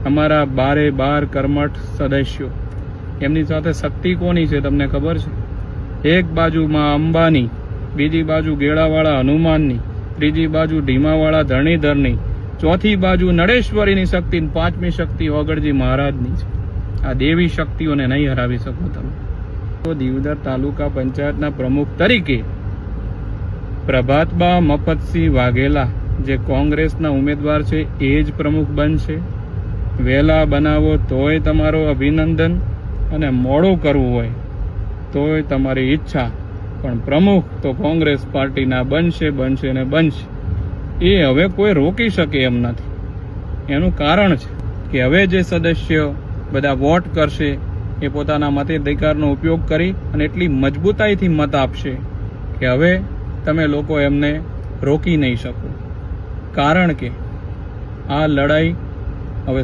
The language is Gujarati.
અમારા 12 કર્મઠ સદસ્યો, એમની સાથે શક્તિ કોની છે તમને ખબર છે? એક બાજુમાં અંબાની, બીજી બાજુ ગેળાવાળા હનુમાનની, ત્રીજી બાજુ ઢીમાવાળા ધરણીધરની, ચોથી બાજુ નળેશ્વરીની શક્તિ, પાંચમી શક્તિ ઓગળજી મહારાજની છે. આ દેવી શક્તિઓને નહીં હરાવી શકો તમે. તો દીવદર તાલુકા પંચાયતના પ્રમુખ તરીકે પ્રભાતબા મફતસિંહ વાઘેલા જે કોંગ્રેસના ઉમેદવાર છે એ જ પ્રમુખ બનશે. વહેલા બનાવો તોય તમારો અભિનંદન, અને મોડું કરવું હોય તોય તમારી ઈચ્છા, પણ પ્રમુખ તો કોંગ્રેસ પાર્ટીના બનશે બનશે ને બનશે. એ હવે કોઈ રોકી શકે એમ નથી. એનું કારણ છે કે હવે જે સદસ્ય બધા વોટ કરશે એ પોતાના મતાધિકારનો ઉપયોગ કરી અને એટલી મજબૂતાઈથી મત આપશે કે હવે તમે લોકો એમને રોકી નહીં શકો. કારણ કે આ લડાઈ હવે